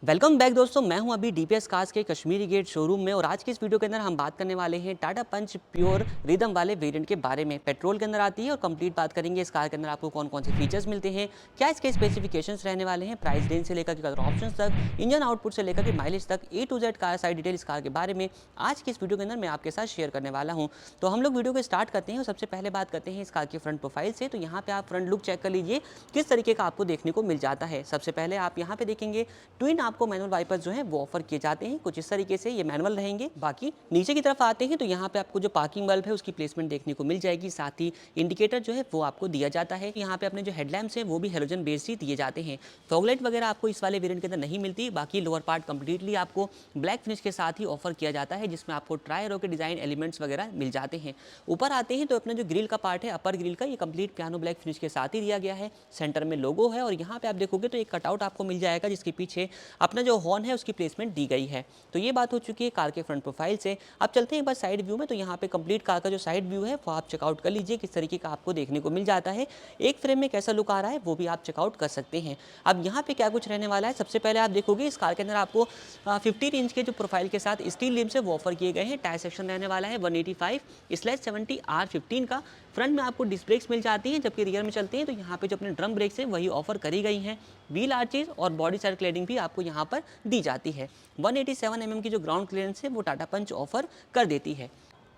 Welcome back दोस्तों, मैं हूं अभी डीपीएस कार्स के कश्मीरी गेट शोरूम में और आज की इस वीडियो के अंदर हम बात करने वाले हैं टाटा पंच प्योर रिदम वाले वेरिएंट के बारे में। पेट्रोल के अंदर आती है और कंप्लीट बात करेंगे इस कार के अंदर आपको कौन कौन से फीचर्स मिलते हैं, क्या इसके स्पेसिफिकेशंस रहने वाले हैं, प्राइस रेंज से लेकर के कलर ऑप्शंस तक, इंजन आउटपुट से लेकर के माइलेज तक, ए टू जेड कार सारी डिटेल इस कार के बारे में आज की इस वीडियो के अंदर मैं आपके साथ शेयर करने वाला हूँ। तो हम लोग वीडियो को स्टार्ट करते हैं और सबसे पहले बात करते हैं इस कार की फ्रंट प्रोफाइल से। तो यहाँ पे आप फ्रंट लुक चेक कर लीजिए किस तरीके का आपको देखने को मिल जाता है। सबसे पहले आप यहाँ पे देखेंगे ट्विन आपको मैनुअल वाइपर्स जो है वो ऑफर किए जाते हैं। कुछ इस तरीके से ये मैनुअल रहेंगे। बाकी नीचे की तरफ आते हैं तो यहाँ पे आपको जो पार्किंग बल्ब है उसकी प्लेसमेंट देखने को मिल जाएगी। साथ ही इंडिकेटर जो है वो आपको दिया जाता है। यहाँ पे अपने जो हेडलैम्प्स हैं वो भी हेलोजन बेस्ड ही दिए जाते हैं। फॉगलाइट वगैरह आपको इस वाले वेरिएंट के अंदर नहीं मिलती। बाकी लोअर पार्ट कंप्लीटली आपको ब्लैक फिनिश के साथ ही ऑफर किया जाता है, जिसमें आपको ट्राई एरो के डिजाइन एलिमेंट्स वगैरह मिल जाते हैं। ऊपर आते हैं तो अपना जो ग्रिल का पार्ट है, अपर ग्रिल का, ये कंप्लीट पियानो ब्लैक फिनिश के साथ ही दिया गया है। सेंटर में लोगो है और यहाँ पे आप देखोगे तो एक कटआउट आपको मिल जाएगा जिसके पीछे अपना जो हॉर्न है उसकी प्लेसमेंट दी गई है। तो ये बात हो चुकी है कार के फ्रंट प्रोफाइल से। अब चलते हैं एक बार साइड व्यू में। तो यहाँ पे कंप्लीट कार का जो साइड व्यू है वो आप चेकआउट कर लीजिए किस तरीके का आपको देखने को मिल जाता है। एक फ्रेम में कैसा लुक आ रहा है वो भी आप चेकआउट कर सकते हैं। अब यहाँ पे क्या कुछ रहने वाला है, सबसे पहले आप देखोगे इस कार के अंदर आपको 15 इंच के जो प्रोफाइल के साथ स्टील लिम्स है वो ऑफर किए गए हैं। टायर सेक्शन रहने वाला है 185/70 R15 का। फ्रंट में आपको डिस्क ब्रेक्स मिल जाती हैं, जबकि रियर में चलते हैं तो यहाँ पे जो अपने ड्रम ब्रेक्स हैं वही ऑफर करी गई हैं। व्हील आर्चेज और बॉडी साइड क्लैडिंग भी आपको यहाँ पर दी जाती है। 187 mm की जो ग्राउंड क्लियरेंस है वो टाटा पंच ऑफर कर देती है।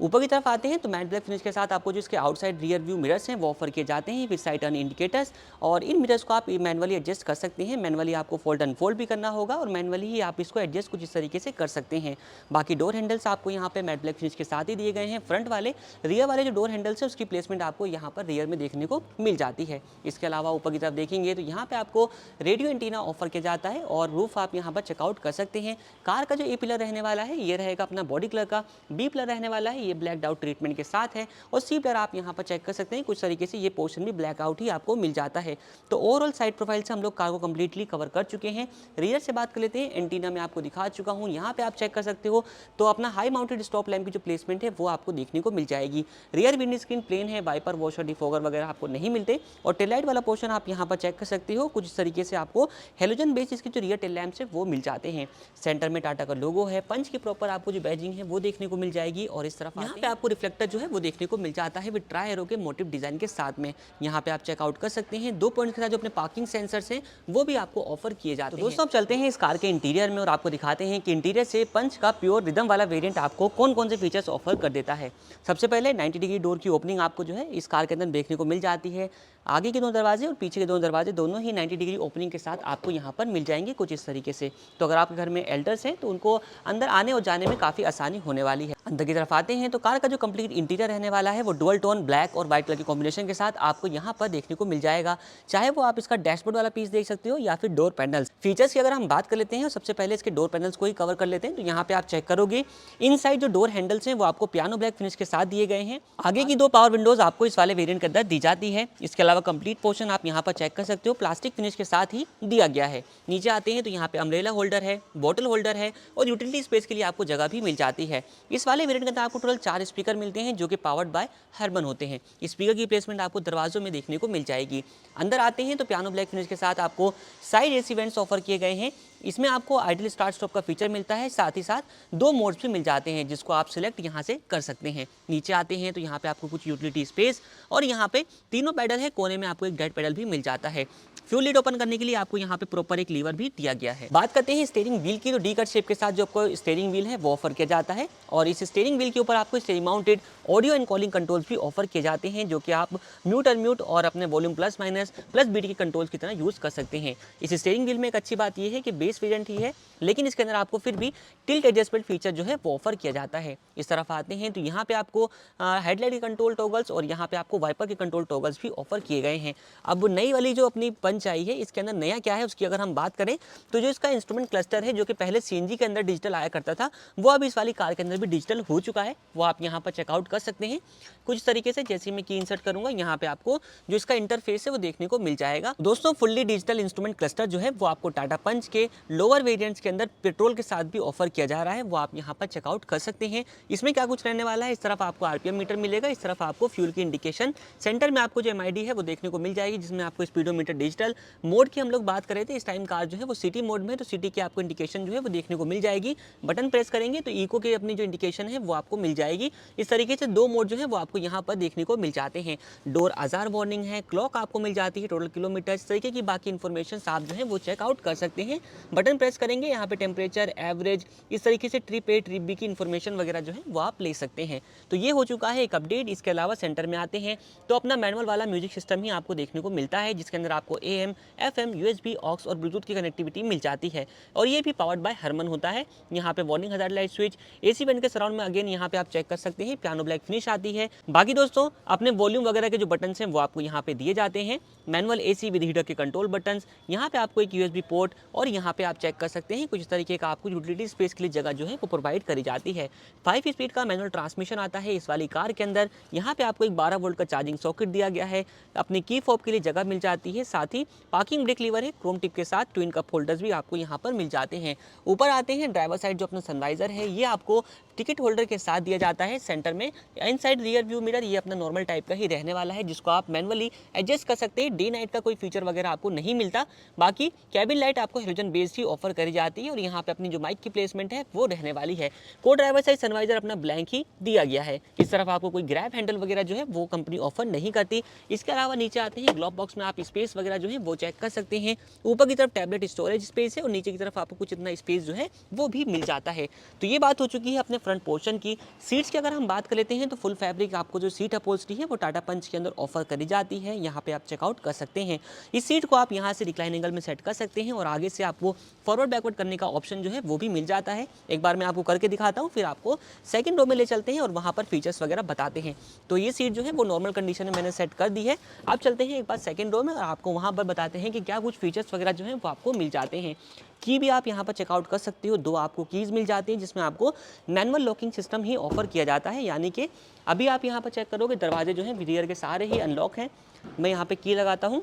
ऊपर की तरफ आते हैं तो मैट ब्लैक फिनिश के साथ आपको जो इसके आउटसाइड रियर व्यू मिरर्स हैं वो ऑफर किए जाते हैं विद साइड टर्न इंडिकेटर्स। और इन मिरर्स को आप मैनुअली एडजस्ट कर सकते हैं। मैनुअली आपको फोल्ड अनफोल्ड भी करना होगा और मैनुअली ही आप इसको एडजस्ट कुछ इस तरीके से कर सकते हैं। बाकी डोर हैंडल्स आपको यहाँ पे मैट ब्लैक फिनिश के साथ ही दिए गए हैं। फ्रंट वाले रियर वाले जो डोर हैंडल्स है उसकी प्लेसमेंट आपको यहाँ पर रियर में देखने को मिल जाती है। इसके अलावा ऊपर की तरफ देखेंगे तो यहाँ पे आपको रेडियो एंटीना ऑफर किया जाता है और रूफ आप यहाँ पर चेकआउट कर सकते हैं। कार का जो ए पिलर रहने वाला है ये रहेगा अपना बॉडी कलर का। बी पिलर रहने वाला है ये ब्लैक आउट ट्रीटमेंट के साथ है और सी पिलर आप यहां पर चेक कर सकते हैं कुछ तरीके से ये पोर्शन भी ब्लैक आउट ही आपको मिल जाता है। तो ओवरऑल साइड प्रोफाइल से हम लोग कार को कंप्लीटली कवर कर चुके हैं। रियर से बात कर लेते हैं। एंटीना में आपको दिखा चुका हूं, यहां पे आप चेक कर सकते हो तो अपना हाई माउंटेड स्टॉप लैंप की जो प्लेसमेंट है वो आपको देखने को मिल जाएगी। रियर विंड स्क्रीन प्लेन है, वाइपर वॉशर डिफॉगर वगैरह आपको नहीं मिलते। और टेल लाइट वाला पोर्शन आप यहां पर चेक कर सकते हो, कुछ इस तरीके से आपको हेलोजन बेस्ड इसके जो रियर टेल लैंप्स है वो मिल जाते हैं। सेंटर में टाटा का लोगो है, पंच की प्रॉपर आपको जो बैजिंग है वो देखने को मिल जाएगी। और इस तरफ यहाँ पे आपको रिफ्लेक्टर जो है वो देखने को मिल जाता है विद ट्राई एरो के मोटिव डिजाइन के साथ में। यहाँ पे आप चेकआउट कर सकते हैं। 2 पॉइंट के साथ जो अपने पार्किंग सेंसर्स हैं वो भी आपको ऑफर किए जाते हैं। दोस्तों अब चलते हैं इस कार के इंटीरियर में और आपको दिखाते हैं कि इंटीरियर से पंच का प्योर रिदम वाला वेरिएंट आपको कौन कौन से फीचर्स ऑफर कर देता है। सबसे पहले 90 डिग्री डोर की ओपनिंग आपको जो है इस कार के अंदर देखने को मिल जाती है। आगे के 2 दरवाजे और पीछे के 2 दरवाजे दोनों ही 90 डिग्री ओपनिंग के साथ आपको यहाँ पर मिल जाएंगे कुछ इस तरीके से। तो अगर आपके घर में एल्डर्स हैं तो उनको अंदर आने और जाने में काफ़ी आसानी होने वाली है। अंदर की तरफ आते हैं तो कार का जो कंप्लीट इंटीरियर रहने वाला है वो डुअल टोन ब्लैक और व्हाइट कलर के कॉम्बिनेशन के साथ आपको यहाँ पर देखने को मिल जाएगा। चाहे वो आप इसका डैशबोर्ड वाला पीस देख सकते हो या फिर डोर पैनल्स। फीचर्स की अगर हम बात कर लेते हैं सबसे पहले इसके डोर पैनल्स को ही कवर कर लेते हैं। तो यहाँ पे आप चेक करोगे इनसाइड जो डोर हैंडल्स हैं वो आपको पियानो ब्लैक फिनिश के साथ दिए गए हैं। आगे की 2 पावर विंडोज आपको इस वाले वेरिएंट के अंदर दी जाती है। इसके अलावा कंप्लीट पोर्शन आप यहाँ पर चेक कर सकते हो प्लास्टिक फिनिश के साथ ही दिया गया है। नीचे आते हैं तो यहाँ पे अम्ब्रेला होल्डर है, बॉटल होल्डर है और यूटिलिटी स्पेस के लिए आपको जगह भी मिल जाती है। इस वाले वेरिएंट के अंदर आपको टोटल 4 स्पीकर मिलते हैं जो कि पावर्ड बाय हर्मन होते हैं। स्पीकर की प्लेसमेंट आपको दरवाजों में देखने को मिल जाएगी। अंदर आते हैं तो पियानो ब्लैक फिनिश के साथ आपको साइड एसी वेंट्स ऑफर किए गए हैं। इसमें आपको आइडल स्टार्ट स्टॉप का फीचर मिलता है, साथ ही साथ 2 मोड्स भी मिल जाते हैं जिसको आप सिलेक्ट यहाँ से कर सकते हैं। नीचे आते हैं तो यहाँ पे आपको कुछ यूटिलिटी स्पेस और यहाँ पे तीनों पैडल है, कोने में आपको एक डेड पैडल भी मिल जाता है। फ्यूल लीड ओपन करने के लिए आपको यहाँ पे प्रॉपर एक लीवर भी दिया गया है। बात करते हैं स्टीयरिंग व्हील की। तो डी कट शेप के साथ जो आपको स्टीयरिंग व्हील है वो ऑफर किया जाता है और इस स्टीयरिंग व्हील के ऊपर आपको steering mounted audio and calling controls भी ऑफर किए जाते हैं जो कि आप म्यूट अनम्यूट और अपने volume plus minus plus BT के कंट्रोल्स की तरह यूज कर सकते हैं। इस स्टीयरिंग व्हील में एक अच्छी बात यह है कि बेस वेरिएंट ही है लेकिन इसके अंदर आपको फिर भी टिल्ट एडजस्टमेंट फीचर जो है वो ऑफर किया जाता है। इस तरफ आते हैं तो यहाँ पे आपको हेडलाइट के कंट्रोल टॉगल्स और यहाँ पे आपको वाइपर के कंट्रोल टॉगल्स भी ऑफर किए गए हैं। अब नई वाली जो अपनी पंच आई है इसके अंदर नया क्या है उसकी अगर हम बात करें तो जो इसका इंस्ट्रूमेंट क्लस्टर है जो कि पहले सीएनजी के अंदर डिजिटल आया करता था वो अब इस वाली कार के अंदर भी डिजिटल हो चुका है। वो आप यहाँ पर चेकआउट कर सकते हैं कुछ तरीके से। जैसे मैं की इंसर्ट करूंगा यहाँ पे आपको जो इसका इंटरफेस है वो देखने को मिल जाएगा। दोस्तों फुल्ली डिजिटल इंस्ट्रूमेंट क्लस्टर जो है वो आपको टाटा पंच के लोअर वेरिएंट्स के अंदर पेट्रोल के साथ भी ऑफर किया जा रहा है, वो आप यहाँ पर चेकआउट कर सकते हैं। इसमें क्या कुछ रहने वाला है, इस तरफ आपको आरपीएम मीटर मिलेगा, इस तरफ आपको फ्यूल की इंडिकेशन, सेंटर में आपको जो एमआईडी है वो देखने को मिल जाएगी जिसमें आपको स्पीडोमीटर डिजिटल जनरल मोड की हम लोग बात करें थे, इस टाइम कार जो है वो सिटी मोड में है, तो सिटी की आपको इंडिकेशन जो है वो देखने को मिल जाएगी। बटन प्रेस करेंगे तो इको की अपनी जो इंडिकेशन है वो आपको मिल जाएगी। इस तरीके से 2 मोड जो है वो आपको यहाँ पर देखने को मिल जाते हैं। डोर अज़ार वार्निंग है, क्लॉक आपको मिल जाती है, टोटल किलोमीटर, इस तरीके की बाकी इन्फॉर्मेशन आप जो है वो चेकआउट कर सकते हैं। बटन प्रेस करेंगे, यहाँ पे टेम्परेचर, एवरेज, इस तरीके से ट्रिप ए ट्रिप बी की इन्फॉर्मेशन वगैरह जो है वो आप ले सकते हैं। तो ये हो चुका है एक अपडेट। इसके अलावा सेंटर में आते हैं तो अपना मैनुअल वाला म्यूजिक सिस्टम ही आपको देखने को मिलता है, जिसके अंदर आपको AM, FM, USB, ऑक्स और ब्लूटूथ की कनेक्टिविटी मिल जाती है और ये भी पावर्ड बाय हरमन होता है। यहाँ पे warning hazard light switch, AC band के सराउंड में अगेन यहाँ पे आप चेक कर सकते हैं, पियानो ब्लैक फिनिश आती है। बाकी दोस्तों अपने वॉल्यूम वगैरह के जो बटन हैं वो आपको यहाँ पे दिए जाते हैं। मैनुअल AC विद हीटर के कंट्रोल बटन, यहाँ पे आपको एक USB पोर्ट और यहाँ पे आप चेक कर सकते हैं कुछ इस तरीके का आपको यूटिलिटी स्पेस के लिए जगह जो है वो प्रोवाइड करी जाती है। 5 स्पीड का मैनुअल ट्रांसमिशन आता है इस वाली कार के अंदर। यहाँ पे आपको एक 12 वोल्ट का चार्जिंग सॉकेट दिया गया है, अपनी की फॉब के लिए जगह मिल जाती है, साथ ही पार्किंग ब्रेक लीवर है, क्रोम टिप के साथ ट्विन कप होल्डर्स भी आपको यहाँ पर मिल जाते हैं। ऊपर आते हैं, ड्राइवर साइड जो अपना सनवाइजर है ये आपको टिकट होल्डर के साथ दिया जाता है। सेंटर में इनसाइड रियर व्यू मिरर ये अपना नॉर्मल टाइप का ही रहने वाला है, जिसको आप मैनुअली एडजस्ट कर सकते हैं। डे नाइट का कोई फीचर वगैरह आपको नहीं मिलता। बाकी कैबिन लाइट आपको हेलोजन बेस्ड ही ऑफर करी जाती है और यहाँ पे अपनी जो माइक की प्लेसमेंट है वो रहने वाली है। को ड्राइवर साइड सनवाइजर अपना ब्लैंक ही दिया गया है। इस तरफ आपको कोई ग्रैब हैंडल वगैरह जो है वो कंपनी ऑफर नहीं करती। इसके अलावा नीचे आते हैं, ग्लोव बॉक्स में आप स्पेस वगैरह जो है वो चेक कर सकते हैं। ऊपर की तरफ टैबलेट स्टोरेज स्पेस है और नीचे की तरफ आपको कुछ इतना स्पेस जो है वो भी मिल जाता है। तो ये बात हो चुकी है अपने फ्रंट पोर्शन की। सीट्स की अगर हम बात कर लेते हैं तो फुल फैब्रिक आपको जो सीट अपहोल्स्ट्री है वो टाटा पंच के अंदर ऑफर करी जाती है। यहाँ पे आप चेकआउट कर सकते हैं। इस सीट को आप यहाँ से रिक्लाइन एंगल में सेट कर सकते हैं और आगे से आपको फॉरवर्ड बैकवर्ड करने का ऑप्शन जो है वो भी मिल जाता है। एक बार मैं आपको करके दिखाता हूँ, फिर आपको सेकंड रो में ले चलते हैं और वहाँ पर फीचर्स वगैरह बताते हैं। तो ये सीट जो है वो नॉर्मल कंडीशन में मैंने सेट कर दी है। आप चलते हैं एक बार सेकंड रो में और आपको वहाँ पर बताते हैं कि क्या कुछ फीचर्स वगैरह जो है वो आपको मिल जाते हैं। की भी आप यहाँ पर चेकआउट कर सकते हो। 2 आपको कीज़ मिल जाती हैं जिसमें आपको मैनुअल लॉकिंग सिस्टम ही ऑफर किया जाता है, यानी कि अभी आप यहाँ पर चेक करोगे दरवाजे जो हैं रियर के सारे ही अनलॉक हैं। मैं यहाँ पे की लगाता हूँ,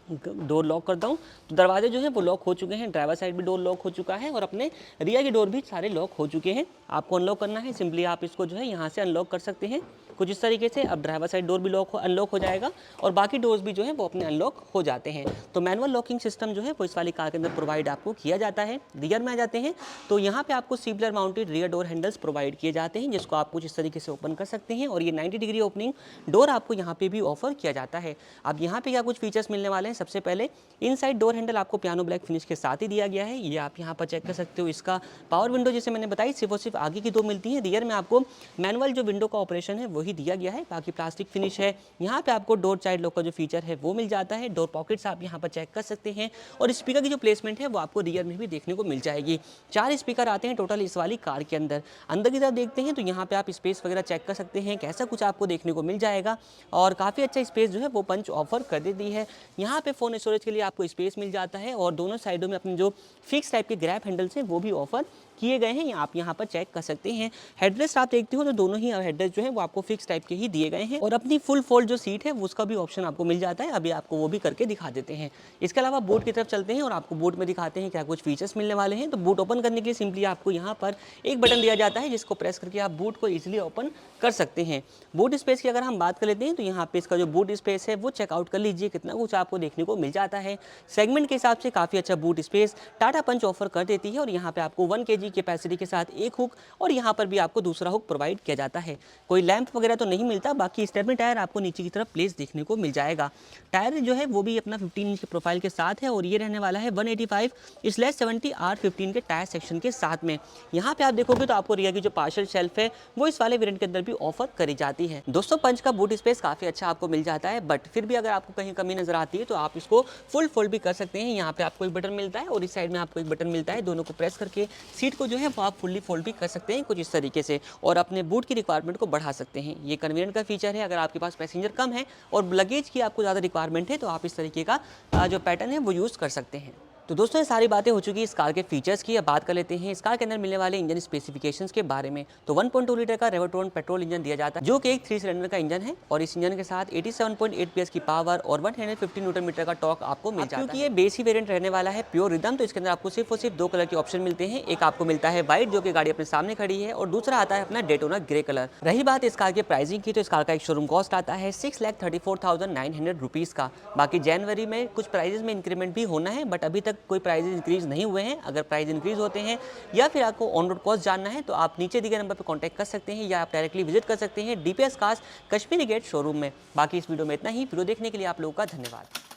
डोर लॉक करता हूँ तो दरवाजे जो हैं वो लॉक हो चुके हैं। ड्राइवर साइड भी डोर लॉक हो चुका है और अपने रियर की डोर भी सारे लॉक हो चुके हैं। आपको अनलॉक करना है, सिंपली आप इसको जो है यहाँ से अनलॉक कर सकते हैं कुछ इस तरीके से। अब ड्राइवर साइड डोर भी अनलॉक हो जाएगा और बाकी डोर्स भी जो है वो अपने अनलॉक हो जाते हैं। तो मैनुअल लॉकिंग सिस्टम जो है वो इस वाली कार के अंदर प्रोवाइड आपको किया जाता है। रियर में आ जाते हैं तो यहाँ पे आपको C pillar mounted rear door handles provide किए जाते हैं, जिसको आप कुछ इस तरीके से ओपन कर सकते हैं और ये 90 डिग्री ओपनिंग डोर आपको यहाँ पे भी ऑफर किया जाता है। अब यहाँ पे क्या कुछ फीचर्स मिलने वाले हैं, सबसे पहले इनसाइड डोर हैंडल आपको पियानो ब्लैक फिनिश के साथ ही दिया गया है। ये आप यहाँ पर चेक कर सकते हो। इसका पावर विंडो जैसे मैंने बताई सिर्फ आगे की 2 मिलती हैं, रियर में आपको मैनुअल जो विंडो का ऑपरेशन है वही दिया गया है, बाकी प्लास्टिक फिनिश है। यहाँ पे आपको डोर चाइल्ड लॉक का जो फीचर है वो मिल जाता है। डोर पॉकेट्स आप यहाँ पर चेक कर सकते हैं और स्पीकर की जो प्लेसमेंट है वो आपको रियर में भी देखने को मिल जाएगी। 4 स्पीकर आते हैं टोटल इस वाली कार के अंदर। अंदर की तरफ देखते हैं तो यहाँ पे आप स्पेस वगैरह चेक कर सकते हैं, कैसा कुछ आपको देखने को मिल जाएगा और काफ़ी अच्छा स्पेस जो है वो पंच ऑफर कर देती है। यहाँ पे फ़ोन स्टोरेज के लिए आपको स्पेस मिल जाता है और दोनों साइडों में अपने जो फिक्स टाइप के ग्रैब हैंडल्स हैं वो भी ऑफर किए गए हैं, आप यहाँ पर चेक कर सकते हैं। हेडरेस्ट आप देखते हो तो दोनों ही हेडरेस्ट जो है वो आपको फिक्स टाइप के ही दिए गए हैं और अपनी फुल फोल्ड जो सीट है उसका भी ऑप्शन आपको मिल जाता है। अभी आपको वो भी करके दिखा देते हैं। इसके अलावा बोट की तरफ चलते हैं और आपको बोट में दिखाते हैं क्या कुछ फीचर्स मिलने वाले हैं। तो बोट ओपन करने के लिए सिंपली आपको यहाँ पर एक बटन दिया जाता है, जिसको प्रेस करके आप बूट को ईजिली ओपन कर सकते हैं। बूट स्पेस की अगर हम बात कर लेते हैं तो यहाँ पे इसका जो बूट स्पेस है वो चेकआउट कर लीजिए, कितना कुछ आपको देखने को मिल जाता है। सेगमेंट के हिसाब से काफ़ी अच्छा बूट स्पेस टाटा पंच ऑफर कर देती है और यहाँ पे आपको 1 kg कैपेसिटी के साथ एक हुक और यहाँ पर भी आपको दूसरा हुक प्रोवाइड किया जाता है। कोई लैंप वगैरह तो नहीं मिलता। बाकी स्टेपनी टायर आपको नीचे की तरफ प्लेस देखने को मिल जाएगा। टायर जो है वो भी अपना 15 इंच के प्रोफाइल के साथ है और ये रहने वाला है 185/70 R15 के टायर सेक्शन के साथ में। यहाँ पे आप देखोगे तो आपको रियर की जो पार्शियल शेल्फ है वो इस वाले वेरिएंट के अंदर भी ऑफर करी जाती है। दोस्तों पंच का बूट स्पेस काफ़ी अच्छा आपको मिल जाता है, बट फिर भी अगर आपको कहीं कमी नजर आती है तो आप इसको फुल फोल्ड भी कर सकते हैं। यहाँ पे आपको एक बटन मिलता है और इस साइड में आपको एक बटन मिलता है, दोनों को प्रेस करके सीट को जो है वो आप फुल्ली फोल्ड भी कर सकते हैं कुछ इस तरीके से और अपने बूट की रिक्वायरमेंट को बढ़ा सकते हैं। ये कन्वीनियंट का फीचर है। अगर आपके पास पैसेंजर कम है और लगेज की आपको ज़्यादा रिक्वायरमेंट है तो आप इस तरीके का जो पैटर्न है वो यूज़ कर सकते हैं। तो दोस्तों ये सारी बातें हो चुकी है इस कार के फीचर्स की। अब बात कर लेते हैं इस कार के अंदर मिलने वाले इंजन स्पेसिफिकेशंस के बारे में। तो 1.2 लीटर का रेवोट्रॉन पेट्रोल इंजन दिया जाता है जो कि एक 3 सिलेंडर का इंजन है और इस इंजन के साथ 87.8 PS की पावर और 150 न्यूटन मीटर का टॉर्क आपको मिल जाता है। क्योंकि ये बेस ही वेरिएंट रहने वाला है प्योर रिदम, तो इसके अंदर आपको सिर्फ और सिर्फ 2 कलर के ऑप्शन मिलते हैं। एक आपको मिलता है व्हाइट जो कि गाड़ी अपने सामने खड़ी है और दूसरा आता है अपना डेटोना ग्रे कलर। रही बात इस कार के प्राइसिंग की, तो इस कार का एक शोरूम कॉस्ट आता है 6,34,900 रुपीज़ का। बाकी जनवरी में कुछ प्राइजेस में इंक्रीमेंट भी होना है, बट अभी तक कोई प्राइजेस इंक्रीज नहीं हुए हैं। अगर प्राइस इंक्रीज होते हैं या फिर आपको ऑन रोड कॉस्ट जानना है तो आप नीचे दिए गए नंबर पर कांटेक्ट कर सकते हैं या आप डायरेक्टली विजिट कर सकते हैं DPS cars Kashmiri Gate showroom में। बाकी इस वीडियो में इतना ही। वीडियो देखने के लिए आप लोगों का धन्यवाद।